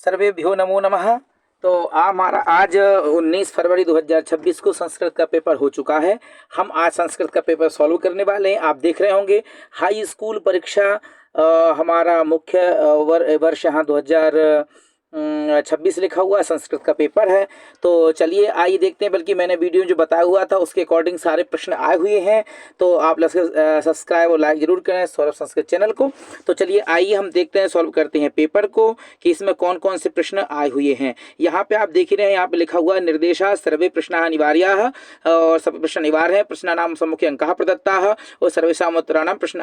सर्वेभ्यो नमो नमः। तो हमारा आज 19 फरवरी 2026 को संस्कृत का पेपर हो चुका है। हम आज संस्कृत का पेपर सॉल्व करने वाले हैं। आप देख रहे होंगे हाई स्कूल परीक्षा हमारा मुख्य वर्ष यहाँ 2026 लिखा हुआ संस्कृत का पेपर है। तो चलिए आइए देखते हैं। बल्कि मैंने वीडियो में जो बताया हुआ था उसके अकॉर्डिंग सारे प्रश्न आए हुए हैं। तो आप लोग सब्सक्राइब और लाइक जरूर करें सौरभ संस्कृत चैनल को। तो चलिए आइए हम देखते हैं, सॉल्व करते हैं पेपर को कि इसमें कौन कौन से प्रश्न आए हुए हैं। यहाँ पे आप देख ही रहे हैं, यहाँ पे लिखा हुआ है निर्देशा सर्वे प्रश्न अनिवार्य और सब प्रश्न अनिवार्य है। प्रश्नानाम सम्मुखे अंकः प्रदत्ता और सर्वेषाम उत्तराणाम प्रश्न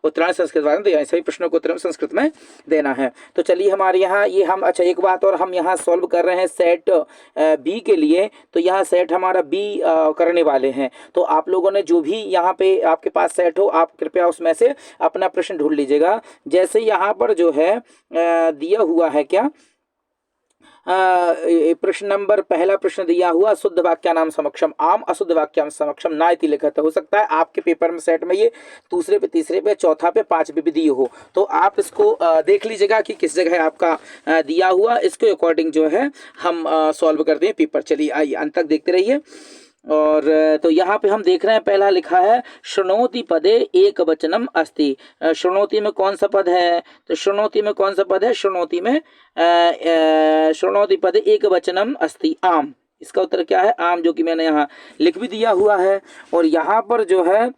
उत्तरायण संस्कृत सभी प्रश्नों को उत्तर संस्कृत में देना है। तो चलिए हमारे यहाँ ये हम अच्छा एक बात और हम यहाँ सॉल्व कर रहे हैं सेट बी के लिए। तो यहाँ सेट हमारा बी करने वाले हैं। तो आप लोगों ने जो भी यहाँ पे आपके पास सेट हो, आप कृपया उसमें से अपना प्रश्न ढूंढ लीजिएगा। जैसे यहाँ पर जो है दिया हुआ है क्या प्रश्न नंबर पहला प्रश्न दिया हुआ शुद्ध वाक्यानाम समक्षम आम अशुद्ध वाक्याम समक्षम ना इति लिखित। हो सकता है आपके पेपर में सेट में ये दूसरे पे तीसरे पे चौथा पे पांचवे पे दिए हो। तो आप इसको देख लीजिएगा कि किस जगह आपका दिया हुआ। इसके अकॉर्डिंग जो है हम सॉल्व करते हैं पेपर। चलिए आइए अंत तक देखते रहिए। और तो यहाँ पे हम देख रहे हैं पहला लिखा है शृणोति पदे एक वचनम अस्ति। शृणोति में कौन सा पद है? तो शृणोति में कौन सा पद है? शृणोति में शृणोति पदे एक वचनम अस्ति आम। इसका उत्तर क्या है? आम, जो कि मैंने यहाँ लिख भी दिया हुआ है। और यहाँ पर जो है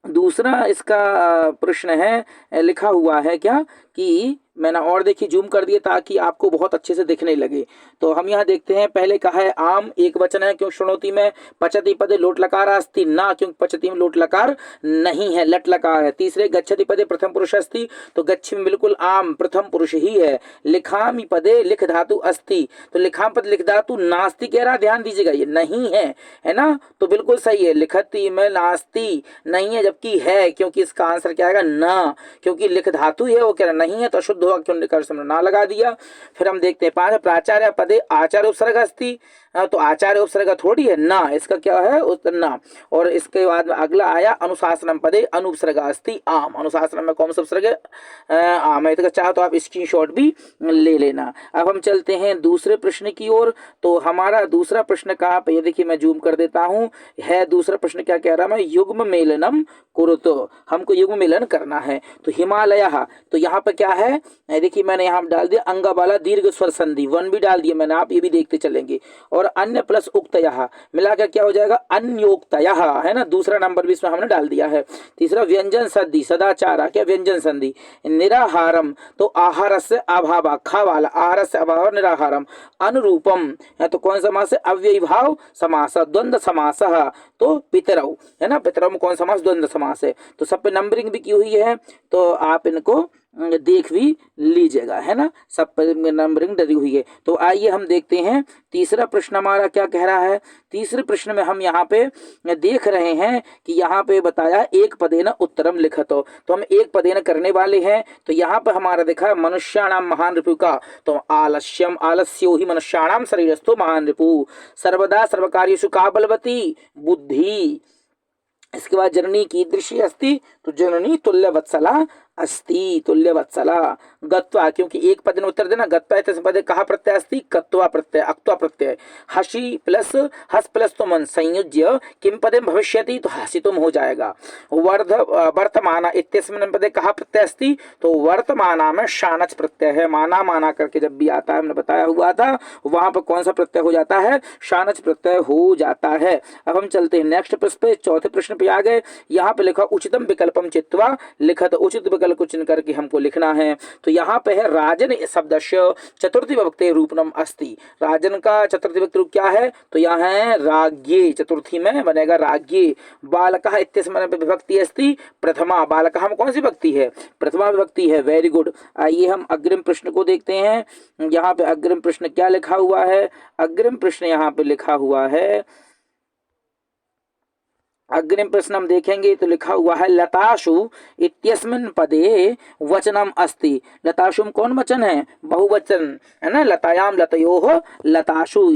दूसरा इसका प्रश्न है लिखा हुआ है क्या कि मैंने और देखिए जूम कर दिया ताकि आपको बहुत अच्छे से दिखने लगे। तो हम यहाँ देखते हैं पहले कहा है आम एक वचन है क्यों शृणोति में। पचति पदे लोट लकार अस्ति ना, क्योंकि पचति में लोट लकार नहीं है, लट लकार है। तीसरे गच्छति पदे प्रथम पुरुष अस्ति, तो गच्छ में बिल्कुल आम प्रथम पुरुष ही है। लिखामि पदे लिख धातु अस्ति, तो लिखाम पद लिख धातु नास्ति कह रहा, ध्यान दीजिएगा ये नहीं है ना। तो बिल्कुल सही है, लिखति में नास्ति नहीं है जबकि है, क्योंकि इसका आंसर क्या आएगा ना, क्योंकि लिख धातु है वो कह रहा नहीं है तो अशुद्ध होगा, क्यों लिखा ना लगा दिया। फिर हम देखते हैं पांच प्राचार्य पदे आचार्य उपसर्ग अस्ति, तो आचार्य उपसर्ग थोड़ी है ना, इसका क्या है उत्तर ना। और इसके बाद में अगला आया अनुशासनम पदे अनुपसर्ग अस्ति आम। अनुशासनम में कौन सा उपसर्ग है? आम है। तो चाहो तो आप स्क्रीनशॉट भी ले लेना। अब हम चलते हैं दूसरे प्रश्न की ओर। तो हमारा दूसरा प्रश्न कहाँ पे, ये देखिए मैं जूम कर देता हूँ, है दूसरा प्रश्न क्या कह रहा है? मैं युग्म मेलनम कुरुतो, हमको युग्म मिलन करना है। तो हिमालय, तो यहाँ पे क्या है देखिए मैंने यहाँ डाल दिया अंगा वाला दीर्घ स्वर संधि, वन भी डाल दिया मैंने, आप ये भी देखते चलेंगे। और अन्य प्लस उक्तयः मिलाकर क्या हो जाएगा? अन्योक्तयः, है ना। दूसरा नंबर भी इसमें हमने डाल दिया है। तीसरा व्यंजन संधि सदाचारा, क्या व्यंजन संधि। निराहारम, तो आहार से अभाव, खा वाला आहार से अभाव निराहारम। अनुरूपम है तो कौन समास है? अव्ययी भाव समास। द्वंद्व समास तो पितरौ, है ना। पितरौ में कौन समास? द्वंद्व समास है। तो सब पे नंबरिंग भी की हुई है, तो आप इनको देख भी लीजिएगा, है ना। सब पे नंबरिंग डली हुई है। तो आइए हम देखते हैं तीसरा प्रश्न हमारा क्या कह रहा है। तीसरे प्रश्न में हम यहाँ पे देख रहे हैं कि यहाँ पे बताया एक पदेन उत्तरम लिखतो, तो हम एक पदेन करने वाले हैं। तो यहाँ पे हमारा देखा है मनुष्याणाम महान रिपु का, तो आलस्यम आलस्यो ही मनुष्याणाम शरीरस्थो महान रिपु। सर्वदा सर्वकार्येषु का बलवती बुद्धि। इसके बाद जननी कीदृशी अस्ति, तो जननी तुल्य वत्सला अस्ति, तुल्य वत्सला। गत्वा, क्योंकि एक पद ने उत्तर देना, गत्वा इत्यस्य पदे कहा प्रत्यय अस्ति? कत्वा प्रत्यय, अक्त्वा प्रत्यय। हसी प्लस हस प्लस तो मन संयुज्य किम पदे भविष्यति, तो हसितुम हो जाएगा। वर्तमान इत्यस्मिन् पदे कहा प्रत्यय अस्ति? तो वर्तमाना में शानच प्रत्यय है। माना माना करके जब भी आता है, हमने बताया हुआ था, वहां पर कौन सा प्रत्यय हो जाता है? शानच प्रत्यय हो जाता है। अब हम चलते हैं नेक्स्ट प्रश्न पे, चौथे प्रश्न पे आ गए। यहाँ पे लिखा उचितम विकल्पम चित्वा लिखत, उचित विकल्प को चुन करके हमको लिखना है। तो यहाँ पे है राजन शब्दस्य चतुर्थी विभक्ति रूपनम अस्ति। राजन का चतुर्थी विभक्ति रूप क्या है? तो यहाँ है राज्ञे, चतुर्थी में बनेगा राज्ञे। बालकः इत्यस्मिन् विभक्ति अस्ति प्रथमा, बालकः में कौन सी विभक्ति है? प्रथमा विभक्ति है। Very good. आइए हम अग्रिम प्रश्न को देखते हैं। यहाँ पे अग्रिम प्रश्न क्या लिखा हुआ है? अग्रिम प्रश्न यहाँ पे लिखा हुआ है अग्रिम प्रश्न हम देखेंगे तो लिखा हुआ है लताशु इत्यस्मिन् पदे वचनम अस्ति। लताशु में कौन वचन है? बहुवचन है ना, लतायाम लतयोः लताशु,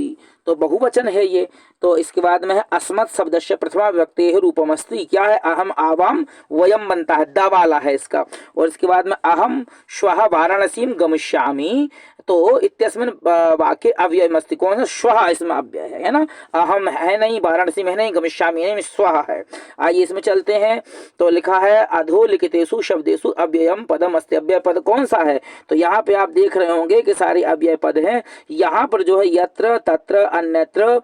तो बहुवचन है ये। तो इसके बाद में है अस्मत् शब्दस्य प्रथमा विभक्तेः रूपमस्ति। क्या है? अहम आवाम वयम बनता है, दा वाला है इसका। और इसके बाद में अहम श्वः वाराणसीम गमिष्यामि, तो इत्यस्मिन् वाक्ये अव्ययमस्ति। कौन सा? श्वः इसमें अव्यय है ना, अहम है नहीं, वाराणसी में है नहीं, गमिष्यामि है नहीं, श्वः है। आइए इसमें चलते हैं। तो लिखा है अधोलिखितेषु शब्देषु अव्ययम पदम अस्ति। अव्यय पद कौन सा है? तो यहाँ पे आप देख रहे होंगे कि सारे अव्यय पद हैं। यहाँ पर जो है यत्र तत्र अन्यत्र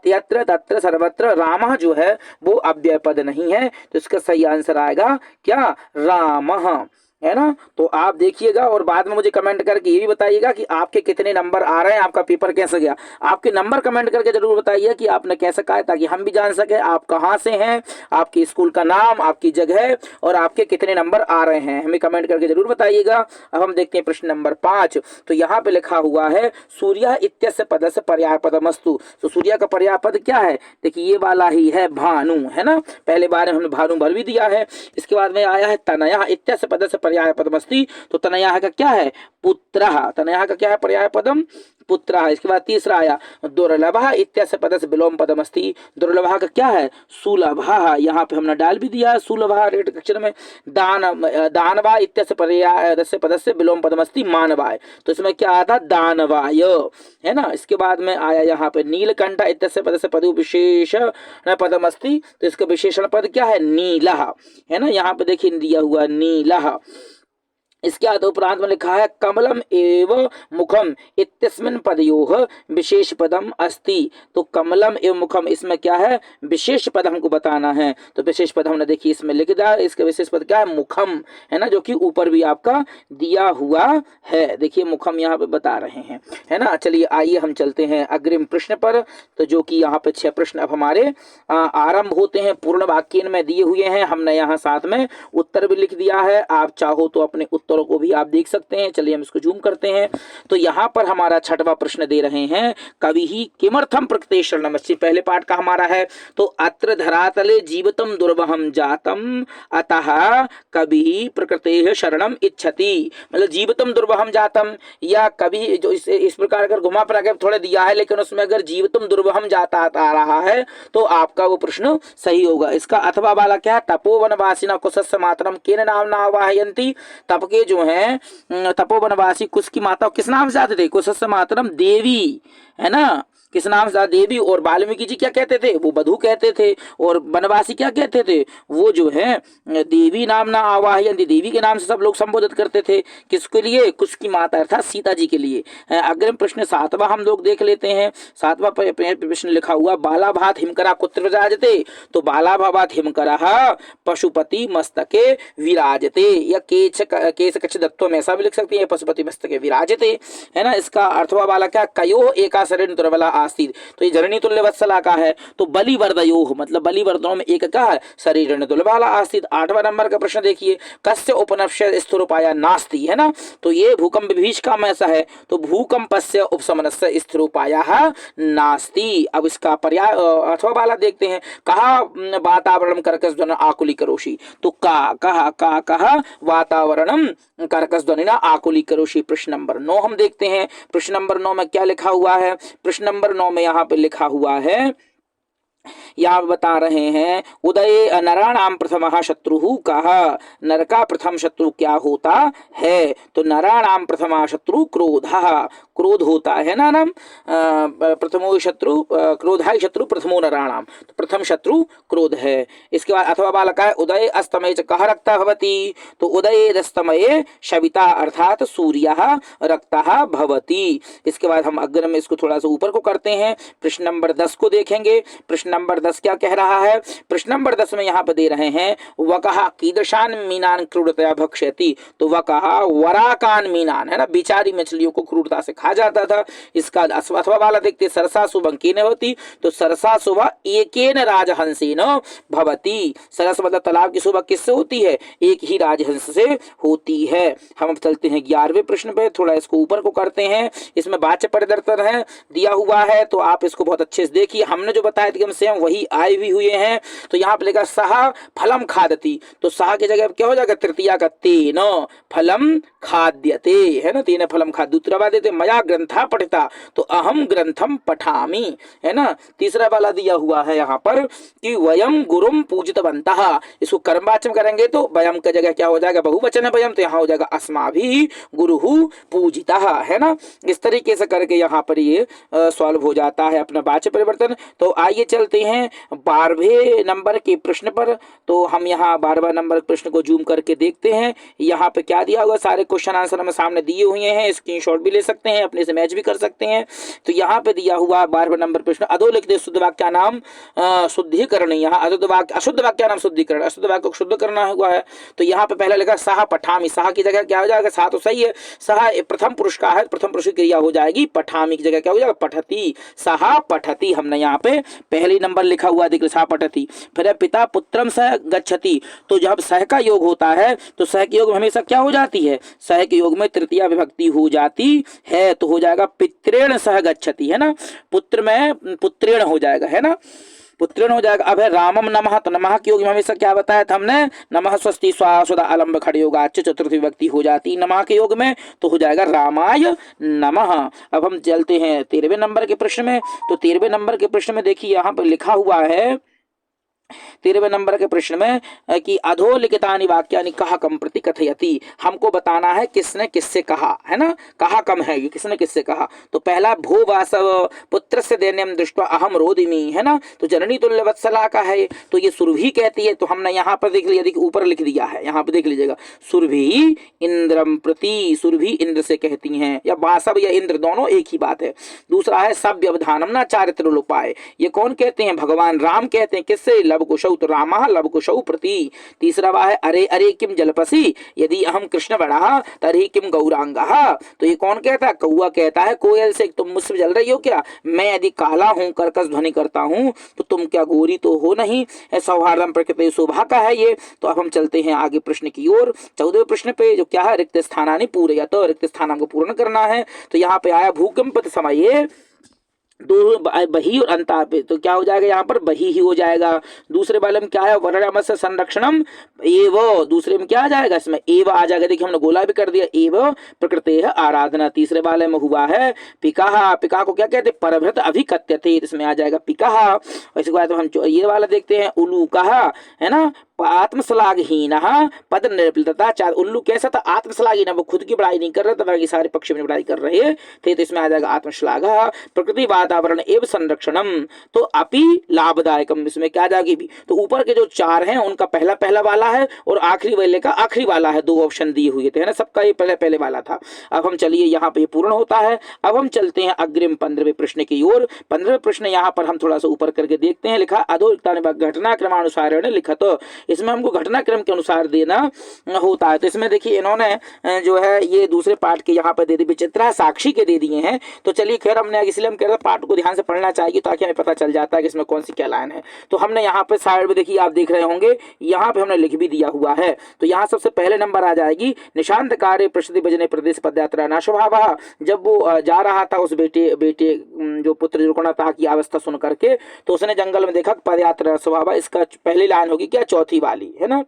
यत्र तत्र सर्वत्र रामः जो है वो अव्यय पद नहीं है, तो इसका सही आंसर आएगा क्या? रामः, है ना। तो आप देखिएगा और बाद में मुझे कमेंट करके ये भी बताइएगा कि आपके कितने नंबर आ रहे हैं, आपका पेपर कैसे गया। आपके नंबर कमेंट करके जरूर बताइए कि आपने कैसे कहा है, ताकि हम भी जान सके आप कहाँ से हैं, आपके स्कूल का नाम, आपकी जगह और आपके कितने नंबर आ रहे हैं, हमें कमेंट करके जरूर बताइएगा। अब हम देखते हैं प्रश्न नंबर 5। तो यहाँ पे लिखा हुआ है सूर्य इत्यस्य पदस्य पर्यायपदमस्तु। तो सूर्य का पर्यायपद क्या है? देखिए ये वाला ही है, भानु, है ना। पहले बार में हमने भानु भर भी दिया है। इसके बाद में आया है तनया इत्यस्य पदस्य पर्यायपदमस्ति। तो तनया का क्या है? पुत्रः। तनया का क्या है? पर्यायपदम पुत्रः। इसके बाद तीसरा आया दुर्लभः इत्यस्य पदस्य विलोम पदमस्ति। दुर्लभः का क्या है? सुलभः। यहाँ पे हमने डाल भी दिया है सुलभः रेड अक्षर में। दानवा इत्यस्य पर्यायस्य पदस्य विलोम पदमस्ति मानवाय। तो इसमें क्या आता? दानवाय, है ना। इसके बाद में आया यहाँ पे नीलकंठ इत्यस्य पदस्य पदो विशेषण पदमस्ति। तो इसका विशेषण पद क्या है? नीलः, है ना। यहाँ पे देखिए दिया हुआ नीलः। इसके बाद उपरांत में लिखा है कमलम एव मुखम इत्यस्मिन् पदयोः विशेष पदम अस्ति। तो कमलम एवं मुखम, इसमें क्या है? विशेष पद हमको बताना है। तो विशेष पद हमने देखिए इसमें लिख दिया। इसका विशेष पद क्या है? मुखम, है ना, जो कि ऊपर भी आपका दिया हुआ है। देखिए मुखम यहाँ पे बता रहे हैं, है ना। चलिए आइए हम चलते हैं अग्रिम प्रश्न पर। तो जो कि यहाँ पे 6 प्रश्न अब हमारे आरंभ होते हैं, पूर्ण वाक्य में दिए हुए हैं। हमने यहाँ साथ में उत्तर भी लिख दिया है, आप चाहो तो अपने उत्तरों को भी आप देख सकते हैं। चलिए हम इसको जूम करते हैं। तो यहाँ पर हमारा 6वां प्रश्न दे रहे हैं कवि ही किमर्थम प्रकृते शरणमस्ति। पहले पाठ का हमारा है तो अत्र धरातले जीवितम दुर्वहम जातम अतः कवि प्रकृते शरणम इच्छति। मतलब जीवितम दुर्वहम जातम, या कवि जो इस प्रकार अगर घुमा फिरा के थोड़ा दिया है, लेकिन उसमें अगर जीवितम दुर्वहम जाता आ रहा है तो आपका वो प्रश्न सही होगा। इसका अथवा वाला क्या है? तपोवनवासिना कुशस्य मातरम केन नामना आवाहयन्ति। तप के जो है तपोवनवासी कुश की माता किस नाम से जाते थे? कुशस्य मातरम देवी, है ना। किस नाम से? देवी। और वाल्मीकि जी क्या कहते थे? वो बधू कहते थे। और वनवासी क्या कहते थे? वो जो है देवी नाम ना आवाहयन्ति, देवी के नाम से सब लोग संबोधित करते थे। किसके लिए? कुश की माता अर्थात सीता जी के लिए। अग्रिम प्रश्न 7वां हम लोग देख लेते हैं। 7वां प्रश्न लिखा हुआ बालाभात हिमकरा कुत्र विराजते। तो बालाभात हिमकरः पशुपति मस्तके विराजते, या केश कच्छ दत्तो में ऐसा भी लिख सकते हैं, पशुपति मस्तके विराजते, है ना। इसका अर्थवा वाला क्या? कयो एका शरीर दुर्बला आसीत। तो ये जननी तुल्य वत्सला का है। तो बलिवर्दयोः मतलब बलिवर्दनों में एक का है शरीर दुर्बला आसीत। 8वां नंबर का प्रश्न देखिए कस्य उपनप्स्य स्थिरोपाया नास्ति, है ना। तो ये भूकंप विभीषिका में ऐसा है। तो भूकंपस्य उपशमनस्य स्थिरोपाया नास्ति। अब इसका पर्याय अथवा वाला देखते हैं। कहा वातावरण कर्कश ध्वनि आकुली करोषि। तो कहा वातावरणम कर्कश ध्वनि ना आकुली करोषि। प्रश्न नंबर 9 हम देखते हैं। प्रश्न नंबर 9 में क्या लिखा हुआ है? प्रश्न नंबर 9 में यहाँ पे लिखा हुआ है, यहाँ बता रहे हैं उदय नराणाम प्रथम शत्रु कहा। नर का प्रथम शत्रु क्या होता है? तो नराणाम प्रथम शत्रु क्रोध, क्रोध होता है ना। नाम प्रथमो शत्रु क्रोधाय शत्रु प्रथमो नराणाम। तो प्रथम शत्रु क्रोध है। इसके बाद अथवा बालक है उदय अस्तमय च कः रक्तः भवति। तो उदय अस्तमये शविता अर्थात सूर्यः रक्तः भवति। इसके बाद हम अग्र में इसको थोड़ा सा ऊपर को करते हैं। प्रश्न नंबर 10 को देखेंगे। प्रश्न नंबर 10 क्या कह रहा है? प्रश्न नंबर 10 में यहाँ पे दे रहे हैं वकः कीदृशान मीनान क्रूरतया भक्ष्यति। तो वकः वराकान मीनान, है ना, बेचारी मछलियों को क्रूरता से खा जाता था। इसका अथवा वाला देखते सरसा शुभंकेन भवति। तो सरसा शुभ एकेन राजहंसेन भवति। सरस मतलब तालाब की शोभा किससे होती है? एक ही राजहंस से होती है। हम चलते हैं 11वें प्रश्न पे, थोड़ा इसको ऊपर को करते हैं। इसमें वाच्य परिवर्तन है दिया हुआ है, तो आप इसको बहुत अच्छे से देखिए। हमने जो बताया था कि हम सेम वही आए भी हुए हैं। तो यहाँ पे लिखा सह फलम खादती, तो सह की जगह क्या हो जाएगा तृतीया का तेन फलम खाद्यते, है ना, तेन फलम खाद्य। दूसरा बात देते मया ग्रंथा पठिता, तो अहम ग्रंथम पठामी, है ना। तीसरा वाला दिया हुआ है यहाँ पर कि वयम गुरुम पूजितवन्तः, इसको कर्मवाचक करेंगे तो वयम की जगह क्या हो जाएगा बहुवचन है वयम, तो यहाँ हो जाएगा अस्माभिः गुरुः पूजितः, है ना। इस तरीके से करके यहाँ पर ये सॉल्व हो जाता है अपना वाच्य परिवर्तन। तो आइए चलते हैं 12वें नंबर के प्रश्न पर। तो हम यहाँ 12वां नंबर प्रश्न को जूम करके देखते हैं यहाँ पे क्या दिया हुआ। सारे क्वेश्चन आंसर हमें सामने दिए हुए हैं, स्क्रीनशॉट भी ले सकते हैं, अपने से मैच भी कर सकते हैं। तो यहाँ पे दिया हुआ 12वां नंबर प्रश्न, अधोलिखित शुद्ध वाक्य नाम शुद्धिकरण, यहाँ अशुद्ध वाक्य नाम शुद्धिकरण, अशुद्ध वाक्य को शुद्ध करना हुआ है। तो यहाँ पे पहला लिखा सह पठामी, सह की जगह क्या हो जाएगा, सह तो सही है, सह प्रथम पुरुष का है, प्रथम पुरुष की क्रिया हो जाएगी, पठामी की जगह क्या हो जाएगा पठती, सह पठती। हमने यहाँ पे पहली नंबर लिखा हुआ देख सह पठती। फिर पिता पुत्रम सह गच्छति, तो जब सह का योग होता है तो सह के योग में हमेशा क्या हो जाती है, सह के योग में तृतीया विभक्ति हो जाती है, तो हो जाएगा पित्रेण सह गच्छति, है ना, पुत्र में पुत्रेण हो जाएगा, है ना, पुत्रेण हो जाएगा। अब है रामम नमः, तो नमः के योग में हमेशा क्या बताया था हमने, नमः स्वस्ति स्वासुदा अलंब खड़े योग चतुर्थी विभक्ति हो जाती नमः के योग में, तो हो जाएगा रामाय नमः। अब हम चलते हैं 13वें नंबर के प्रश्न में। तो 13वें नंबर के प्रश्न में देखिए यहाँ पर लिखा हुआ है 13वें नंबर के प्रश्न में कि अधोलिखितानि वाक्यानि कहा कम प्रति कथयति, हमको बताना है किसने किससे कहा, है ना, कहा कम है ये, किसने किससे कहा। तो पहला भो वासव पुत्रस्य दैन्यम दृष्ट्वा अहम रोदिमि, है ना, तो जननी तुल्य वत्सला का है, तो ये सुरभि कहती है। तो हमने यहाँ पर देख लिया, देखिए ऊपर लिख दिया है, यहाँ पर देख लीजिएगा, सुरभि इंद्रम प्रति, सुरभि इंद्र से कहती हैं, या वासव या इंद्र दोनों एक ही बात है। दूसरा है सब व्यवधानम ना चारित्र लोपाय, ये कौन कहते हैं, भगवान राम कहते हैं, किससे, लवकुशौ, तो रामः लवकुशौ प्रति। तीसरा वाह है अरे अरे किम जलपसी, यदि अहम कृष्ण बणः तर्हि किम गौरांगः, तो ये कौन कहता है, कौआ कहता है कोयल से, तुम मुझसे जल रही हो क्या, मैं यदि काला हूँ कर्कश ध्वनि करता हूँ तो तुम क्या गोरी तो हो नहीं, सौहार्दम प्रकृति शोभा का है ये। तो अब हम चलते हैं आगे प्रश्न की ओर, 14वें प्रश्न पे, जो क्या है, रिक्त स्थानानि पूरय, तो रिक्त स्थान हमको पूर्ण करना है। तो यहाँ पे आया भूकंप समय दो बही और अंता पे, तो क्या हो जाएगा यहाँ पर बही ही हो जाएगा। दूसरे वाले में क्या है, वर्णमस्य संरक्षणम एव, दूसरे में क्या आ जाएगा, इसमें एव आ जाएगा, देखिए हमने गोला भी कर दिया, एव प्रकृते है आराधना। तीसरे वाले में हुआ है पिकाहा, पिका को क्या कहते हैं, परभृत अभिकथ्यते, इसमें आ जाएगा पिकाहा। इसके बाद हम ये वाला देखते हैं उल्लू कहा, है ना, आत्मश्लाघहीन पद निर्बलता, चार उल्लू कैसा था, आत्मश्लाघहीन, वो खुद की बड़ाई नहीं कर रहा था, बाकी सारे पक्षी में बड़ाई कर रहे थे, तो इसमें आ जाएगा आत्मश्लाघ। प्रकृति वातावरण एवं संरक्षणम, तो अपि लाभदायकम, इसमें क्या आ जाएगी भी। तो ऊपर के जो चार हैं उनका पहला पहला वाला है और आखिरी वाले का आखिरी वाला है, दो ऑप्शन दिए हुए थे, है ना, सबका ये पहले पहले वाला था। अब हम चलिए यहाँ पे पूर्ण होता है। अब हम चलते हैं अग्रिम 15वें प्रश्न की ओर। 15वें प्रश्न यहाँ पर हम थोड़ा सा ऊपर करके देखते हैं, लिखा अधोलिखितानि घटना क्रमानुसारेण लिखत, इसमें हमको घटनाक्रम के अनुसार देना होता है। तो इसमें देखिए इन्होंने जो है ये दूसरे पार्ट के यहाँ पर दे दी, विचित्रा साक्षी के दे दिए हैं। तो चलिए खैर हमने इसलिए हम कह रहे पार्ट को ध्यान से पढ़ना चाहिए ताकि हमें पता चल जाता है कि इसमें कौन सी क्या लाइन है। तो हमने यहाँ पे साइड में देखिए आप देख रहे होंगे, यहाँ पे हमने लिख भी दिया हुआ है। तो यहाँ सबसे पहले नंबर आ जाएगी निशांत कार्य प्रसिद्धि भजने प्रदेश पदयात्रा न स्वभाव, जब वो जा रहा था उस बेटे जो पुत्र रुकणता की अवस्था सुन करके, तो उसने जंगल में देखा पदयात्रा स्वभाव, इसका पहली लाइन होगी क्या, चौथी वाली, है ना,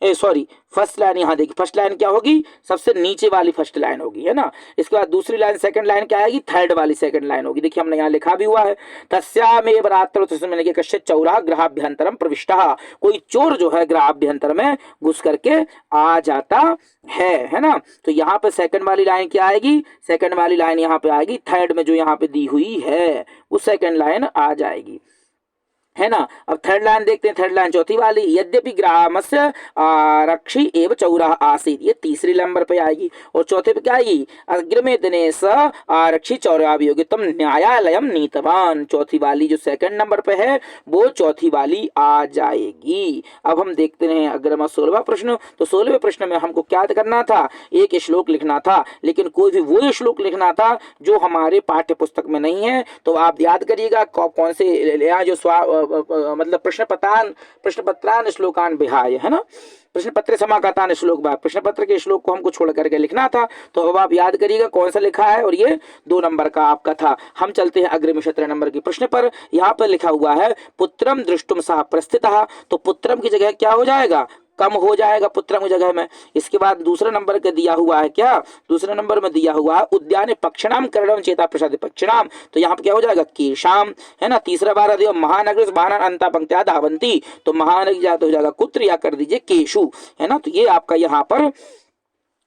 सॉरी फर्स्ट लाइन, यहाँ देखिए फर्स्ट लाइन क्या होगी, सबसे नीचे वाली फर्स्ट लाइन होगी, है ना। इसके बाद दूसरी लाइन सेकंड लाइन क्या आएगी, थर्ड वाली सेकंड लाइन होगी। देखिए हमने यहाँ लिखा भी हुआ है, तस्यामेव रात्रौ, तस्मिन् कश्चित् चौरः गृहाभ्यंतरम प्रविष्टः, कोई चोर जो है गृहाभ्यंतर में घुस करके आ जाता है ना। तो यहाँ पे सेकंड वाली लाइन क्या आएगी, सेकंड वाली लाइन यहाँ पे आएगी, थर्ड में जो यहाँ पे दी हुई है वो सेकंड लाइन आ जाएगी, है ना। अब थर्ड लाइन देखते हैं, थर्ड लाइन चौथी वाली, यद्यपि ग्रामस्य आरक्षी एवं चौरः आसीत्, ये तीसरी नंबर पे आएगी। और चौथे पे क्या आएगी, अग्रिमे दिने स आरक्षी चौराभियोगितम न्यायालयम नीतवान, चौथी वाली जो सेकंड नंबर पे है वो चौथी वाली आ जाएगी। अब हम देखते हैं अग्रिम 16वां प्रश्न। तो 16वें प्रश्न में हमको क्या करना था, एक श्लोक लिखना था, लेकिन कोई भी वो श्लोक लिखना था जो हमारे पाठ्य पुस्तक में नहीं है। तो आप याद करिएगा कौन से, यहाँ जो मतलब प्रश्न पत्रान श्लोकान विहाय, है ना, प्रश्न पत्र समागतान श्लोक भाग, प्रश्न पत्र के श्लोक को हमको छोड़ करके लिखना था। तो अब आप याद करिएगा कौन सा लिखा है, और ये 2 नंबर का आपका था। हम चलते हैं अग्रिम 17 नंबर के प्रश्न पर। यहाँ पर लिखा हुआ है पुत्रम दृष्टुम सह प्रस्थितः, तो पुत्रम की जगह क्या हो जाएगा, कम हो जाएगा पुत्रम की जगह में। इसके बाद दूसरे नंबर के दिया हुआ है क्या, दूसरे नंबर में दिया हुआ है उद्याने पक्षिणाम करणम चेता प्रसाद पक्षिणाम, तो यहाँ पे क्या हो जाएगा केशाम, है ना। तीसरा बार दिया महानगर महान अंता पंक्त्या धावंती, तो महानगर जाते हो जाएगा कुत्र, या कर दीजिए केशु, है ना। तो ये आपका यहाँ पर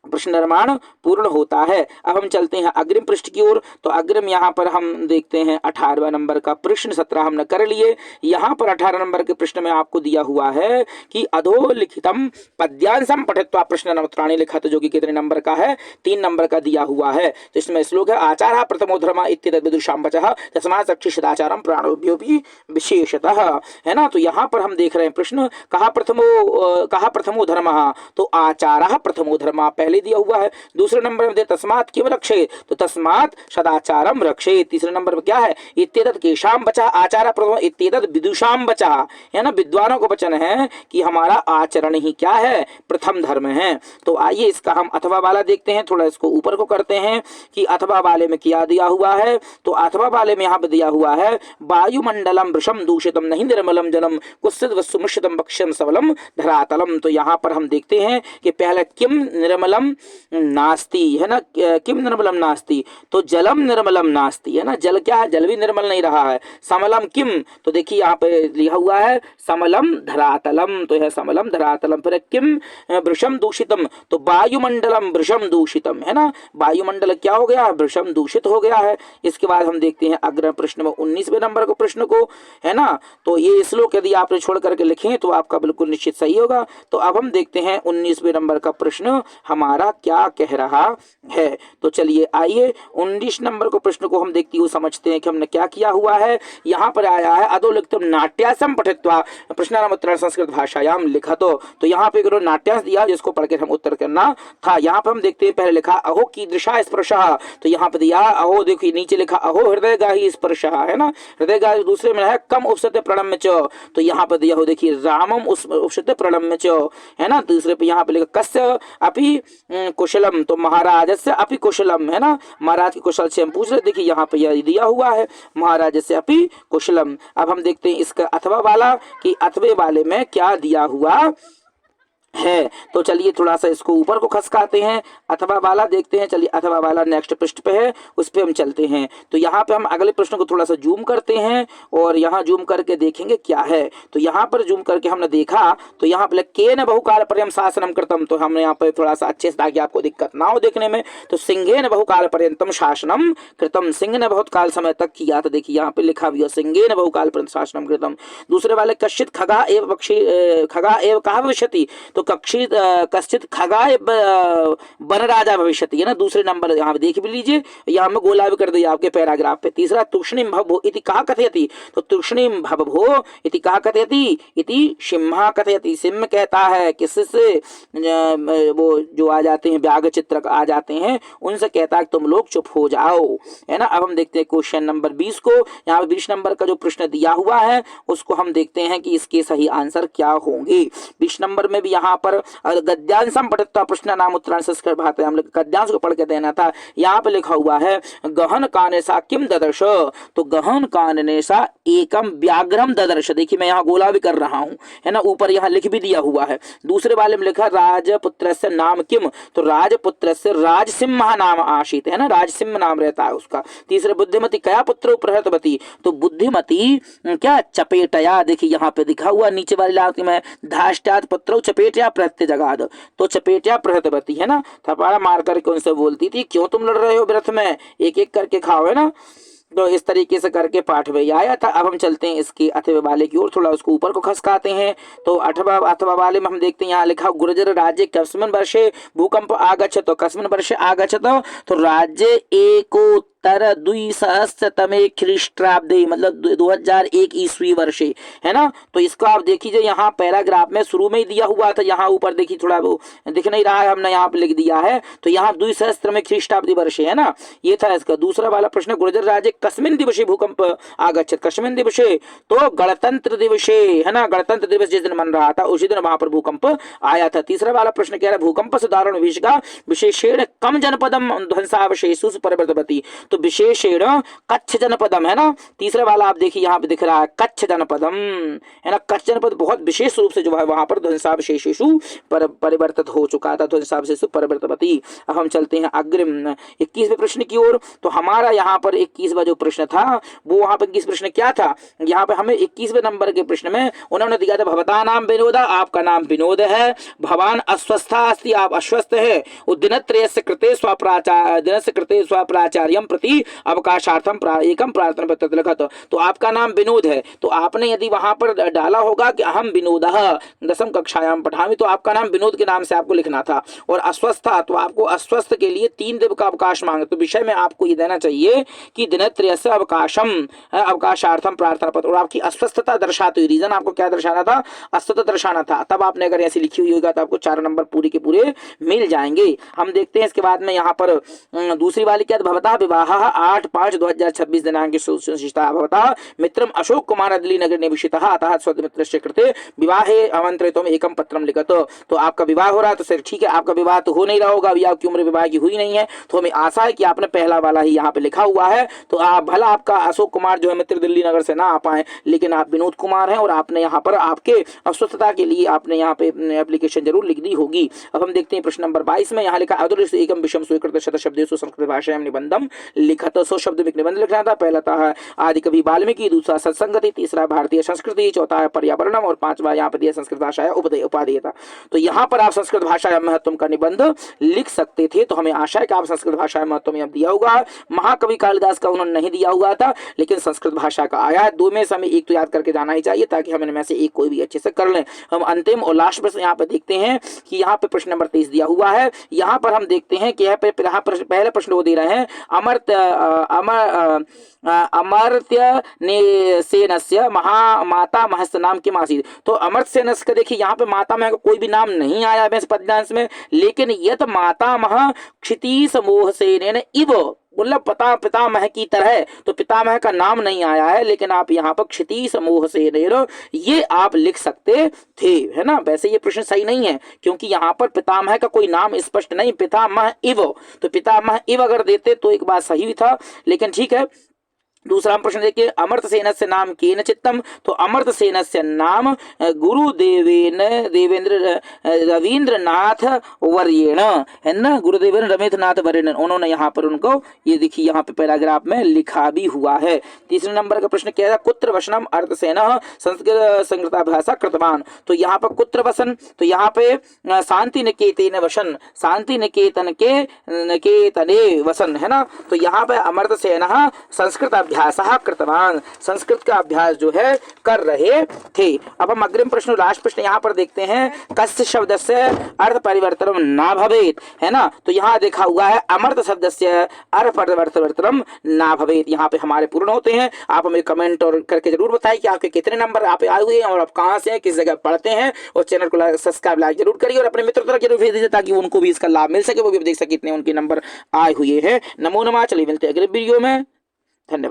प्रश्न निर्माण पूर्ण होता है। अब हम चलते हैं अग्रिम पृष्ठ की ओर। तो अग्रिम यहाँ पर हम देखते हैं 18वां नंबर का प्रश्न, 17 हमने कर लिए। यहाँ पर 18 नंबर के प्रश्न में आपको दिया हुआ है कि अधोलिखितम पद्यांशम पठित्वा प्रश्न नवत्राणी लिखत, जो कि कितने नंबर का है, 3 नंबर का दिया हुआ है। तो इसमें श्लोक है आचारः प्रथमो धर्मः इत्येतद् विदुषां वचः तस्मात् साक्षी सदाचारं प्राणोभ्योऽपि विशेषतः, है ना। तो यहाँ पर हम देख रहे हैं प्रश्न कहा प्रथमो धर्मः, तो आचारः प्रथमो धर्मः पहले दिया हुआ है। दूसरे नंबर में तस्मात् किम रक्षेत, तो तस्मात् सदाचारम रक्षेत। तीसरे नंबर पर क्या है, इत्येतद् केशाम बचा आचार प्रथम इत्येतद् विदुषाम बचा, है ना, विद्वानों को वचन है कि हमारा आचरण ही क्या है, प्रथम धर्म है। तो आइए इसका हम अथवा वाला देखते हैं, थोड़ा इसको ऊपर को करते हैं कि अथवा वाले में क्या दिया हुआ है। तो अथवा वाले में यहाँ पे दिया हुआ है वायुमंडलम वृषम दूषितम नहीं निर्मलम जलम कुत्सित वस्तु मिश्रितम भक्ष्यम सबलम धरातलम। तो यहाँ पर हम देखते हैं कि पहले किम निर्मलम नास्ति, है ना, किम निर्मलम नास्ति, तो जलम निर्मलम नास्ति, है ना, जल क्या है, जल भी निर्मल नहीं रहा है। समलम किम, तो देखिए यहाँ पे लिखा हुआ है समलम धरातलम, तो यह समलम धरातलम। फिर किम वृषम दूषितम, तो वायुमंडलम वृषम दूषितम, है ना, वायुमंडल क्या हो गया, वृषम दूषित हो गया है। इसके बाद हम देखते हैं अग्रिम प्रश्न में 19वें नंबर को प्रश्न को, है ना। तो ये श्लोक यदि आपने छोड़ करके लिखे तो आपका बिल्कुल निश्चित सही होगा। तो अब हम देखते हैं 19वें नंबर का प्रश्न हमारा क्या कह रहा है। तो चलिए आइए 19 नंबर को प्रश्न को हम देखते हुए समझते हैं कि हमने क्या किया हुआ है। यहाँ पर आया है अधोलिखितम नाट्यासम पठित्वा प्रश्नानाम उत्तर संस्कृत भाषायाम लिखतो, तो यहाँ पे एक नाट्यांश दिया जिसको पढ़ के हम उत्तर करना था। यहाँ पर हम देखते हैं पहले लिखा अहो कीदृशा स्पर्शः, तो यहाँ पे दिया अहो, देखिए नीचे लिखा अहो हृदय गाही स्पर्शः, है ना, हृदय गाही। दूसरे में है कम उपसते प्रणम्य च, तो यहाँ पे दिया हो देखिए रामम उपसते प्रणम्य च, है ना। दूसरे पे यहाँ पे लिखा कस्य अपि कुशलम, तो महाराज से अपि कुशलम, है ना, महाराज के कुशल से हम पूछ रहे। देखिए यहाँ पे यह दिया हुआ है महाराज से अपि कुशलम। अब हम देखते हैं इसका अथवा वाला कि अथवे वाले में क्या दिया हुआ है। तो चलिए थोड़ा सा इसको ऊपर को खसकाते हैं, अथवा वाला देखते हैं। चलिए अथवा वाला नेक्स्ट पृष्ठ पे है, उस पे हम चलते हैं। तो यहाँ पे हम अगले प्रश्न को थोड़ा सा जूम करते हैं और यहाँ जूम करके देखेंगे क्या है। तो यहाँ पर जूम करके हमने देखा, तो यहाँ पे केन बहुकाल पर्यंत शासनम कृतम, तो हमने यहाँ पे थोड़ा सा अच्छे से, ताकि आपको दिक्कत ना हो देखने में, तो सिंहेन बहुकाल पर्यंतम शासनम कृतम, सिंह ने बहुत काल समय तक किया। तो देखिए यहाँ पे लिखा भी है सिंहेन बहुकाल पर्यंत शासनम कृतम। दूसरे वाले कश्चित खगा एव पक्षी खगा एव कहा भविष्यति, तो कश्चित खगाय वन राजा भविष्यति, है ना। दूसरे नंबर यहाँ पे देख भी लीजिए, यहाँ में गोला भी कर दिया आपके पैराग्राफ पे। तीसरा तूष्णीम भवभो इति कहा कथयति, तो तूष्णीम भवभो इति कहा कथयति इति सिंहा कथयति, सिंह कहता है किससे, वो जो आ जाते हैं व्याघ्र चित्रक आ जाते हैं उनसे कहता है तुम लोग चुप हो जाओ, है ना। अब हम देखते हैं क्वेश्चन नंबर 20 को। यहाँ पे 20 नंबर का जो प्रश्न दिया हुआ है उसको हम देखते हैं कि इसके सही आंसर क्या होंगे। 20 नंबर में भी यहाँ पर गद्यांशम पठित्वा प्रश्न नाम उत्तरायण संस्कृत भाषा, हम गद्यांश को पढ़ के देना था। यहाँ पे लिखा हुआ है गहन कानेसा किम ददर्श, तो गहन कानेसा एकम व्याघ्रम ददर्श। देखिए मैं यहाँ गोला भी कर रहा हूँ, है ना, ऊपर यहाँ लिख भी दिया हुआ है। दूसरे वाले में लिखा राजपुत्र से नाम किम, तो राजपुत्र से राजसिंह नाम आशित, है ना, राजसिंह नाम रहता है उसका। तीसरे बुद्धिमती कया पुत्र प्रहतवती, तो बुद्धिमती क्या चपेटया, देखिए यहाँ पे दिखा हुआ नीचे वाली लाइन में धाष्टात पुत्र चपेटया प्रत्य जगाद, तो चपेटया प्रहतवती, है ना, थपाड़ा मार करके उनसे बोलती थी क्यों तुम लड़ रहे हो व्रत में, एक एक करके खाओ, है ना। तो इस तरीके से करके पाठ में आया था। अब हम चलते हैं इसके अथवा वाले की ओर, थोड़ा उसको ऊपर को खसकाते हैं। तो अथवा वाले में हम देखते हैं यहाँ लिखा गुर्जर राज्य कस्मिन् वर्षे भूकंप आगच्छत, तो कस्मिन् वर्षे आगच्छत, तो राज्य एको 2001 ख्रीष्टाब्दे, मतलब 2001 ईस्वी वर्षे, है ना। तो इसको आप देखिए यहाँ पैराग्राफ में शुरू में ही दिया हुआ था, यहाँ ऊपर देखिए थोड़ा वो दिख नहीं रहा है, हमने यहाँ पे लिख दिया है। तो यहाँ 2000 में ख्रीष्टाब्दी वर्षे, है ना, ये था इसका। दूसरा वाला प्रश्न, गुर्जर राज्य कस्मिन् दिवसे भूकंप आगच्छत्, कस्मिन् दिवसे, तो गणतंत्र दिवसे, है ना, गणतंत्र दिवस जिस दिन मन रहा था उसी दिन वहां पर भूकंप आया था। तीसरा वाला प्रश्न कह रहा है भूकंप सुधारण विशेषेण कम जनपदम ध्वंसावशेषु परिवर्तवती, तो विशेषेण कच्छ जनपदम, है ना। तीसरा वाला आप देखिए यहाँ पे दिख रहा है कच्छ जनपदम, है ना, कच्छ जनपद बहुत विशेष रूप से जो है वहां पर ध्वंसावशेषु परिवर्तित हो चुका था, ध्वंसावशेषु परिवर्तवती। अब हम चलते हैं अग्रिम 21वें प्रश्न की ओर। तो हमारा यहाँ पर 21वां जो प्रश्न था वो वहां पर 21 प्रश्न क्या था, यहाँ पे हमें 21वें नंबर के प्रश्न में उन्होंने दिया था भवता नाम विनोद, आपका नाम विनोद है, भवान अस्वस्था अस्ति, आप अस्वस्थ है, दिनत्रयस्य कृते स्वप्राचार्यं प्रति अवकाशार्थम एकम प्रार्थना पत्र लिखत, तो आपका नाम विनोद है। तो आपने यदि वहां पर डाला होगा कि अहम विनोदः 10वीं कक्षायां पठामि, तो आपका नाम विनोद के नाम से आपको लिखना था। और अस्वस्थ था तो आपको अस्वस्थ के लिए 3 दिन का अवकाश मांगे, तो विषय में आपको ये देना चाहिए कि दिनत्रयस्य अवकाशम, अवकाशार्थम प्रार्थना पत्र। और आपकी अस्वस्थता दर्शाती हुई, रीजन आपको क्या दर्शाना था, अस्वस्थता दर्शाना था। तब आपने अगर ऐसी लिखी हुई होगा तो आपको 4 नंबर पूरे के पूरे मिल जाएंगे। हम देखते हैं इसके बाद में यहाँ पर दूसरी वाली क्या, भवता विवाह 8/5/2026 दिनांक सुनिश्चिता, भवता मित्रम अशोक कुमार दिल्ली नगर निवेशितः, अतः स्वमित्रस्य कृते विवाहे आमंत्रितम एकम पत्रम लिखत। तो आपका विवाह हो रहा है, तो सर ठीक है, आपका विवाह तो हो नहीं रहा होगा, अभी आपकी उम्र विवाह की हुई नहीं है, तो हमें आशा है कि आपने पहला वाला ही यहाँ पे लिखा हुआ है। तो आप भला आपका अशोक कुमार जो है मित्र दिल्ली नगर से ना आ पाए, लेकिन आप विनोद कुमार हैं और आपने यहाँ पर आपके अस्वस्थता के लिए आपने यहाँ पे एप्लीकेशन जरूर लिख दी होगी। अब हम देखते हैं प्रश्न नंबर 22 में, यहाँ लिखा अदृश्य एकम विषम स्वीकृत शत शब्देषु संस्कृत भाषायां निबंधम लिखत। 100 शब्द में निबंध लिखना था। पहला था आदि कवि वाल्मीकि, दूसरा सत्संगति, तीसरा भारतीय संस्कृति, चौथा है पर्यावरणम और 5वां यहाँ पे दिया संस्कृत भाषा उपाधि था। तो यहाँ पर आप संस्कृत भाषा या महत्व का निबंध लिख सकते थे। तो हमें आशा है कि आप संस्कृत भाषा या महत्व में दिया होगा। महाकवि कालिदास का उन्होंने नहीं दिया हुआ था, लेकिन संस्कृत भाषा का आया है। 2 में से हमें एक तो याद करके जाना ही चाहिए, ताकि हम इनमें से एक कोई भी अच्छे से कर लें। हम अंतिम और लास्ट प्रश्न यहाँ पे देखते हैं कि यहाँ पे प्रश्न नंबर 23 दिया हुआ है। यहाँ पर हम देखते हैं कि पहले प्रश्न वो दे रहे हैं अमर्त्य सेनस्य महामाता महस्य नाम किम आसीत्। तो अमर्त्य सेन का देखिए यहाँ पे माता मह का कोई भी नाम नहीं आया है पद्यांश में, लेकिन यत मातामह क्षितिज मोह सेन इव, मतलब पितामह की तरह, तो पितामह का नाम नहीं आया है, लेकिन आप यहाँ पर क्षिति समूह से ये आप लिख सकते थे, है ना। वैसे ये प्रश्न सही नहीं है, क्योंकि यहाँ पर पितामह का कोई नाम स्पष्ट नहीं, पितामह इव, तो पितामह इव अगर देते तो एक बात सही था, लेकिन ठीक है। दूसरा प्रश्न देखिए, अमर्त्य सेनस्य नाम केन चित्तम, तो अमर्त्य सेनस्य नाम देवेंद्र रवींद्रनाथ वर्येण, है ना, गुरुदेवेंद्र रवींद्रनाथ वर्येण, उन्होंने यहाँ पर उनको ये देखिए यहाँ पे पैराग्राफ में लिखा भी हुआ है। तीसरे नंबर का प्रश्न क्या है, कुत्र वसनम अर्थसेनः संस्कृत संस्कृता भाषा कृतवान, तो यहाँ पर कुत्र वसन, तो यहाँ पे शांति निकेतन वसन, शांति निकेतन के निकेतने वसन, है ना। तो यहाँ पे अमर्त्य सेनः संस्कृत अभ्यास कृतवान, संस्कृत का अभ्यास जो है कर रहे थे। अब हम अग्रिम प्रश्न लास्ट प्रश्न यहाँ पर देखते हैं, कस्य शब्द से अर्थ परिवर्तन ना भवेत, है ना। तो यहाँ देखा हुआ है अमर्त्य शब्द से अर्थ परिवर्तन ना भवेत। यहाँ पे हमारे पूर्ण होते हैं। आप हमें कमेंट और करके जरूर बताइए कि आपके कितने नंबर आप आए हुए हैं और आप कहाँ से हैं, किस जगह पढ़ते हैं, और चैनल को सब्सक्राइब लाइक जरूर करिए और अपने मित्रों तक जरूर भेज दीजिए, ताकि उनको भी इसका लाभ मिल सके, वो भी देख सके कितने उनके नंबर आए हुए हैं। नमो नमः। चलिए मिलते हैं अगले वीडियो में।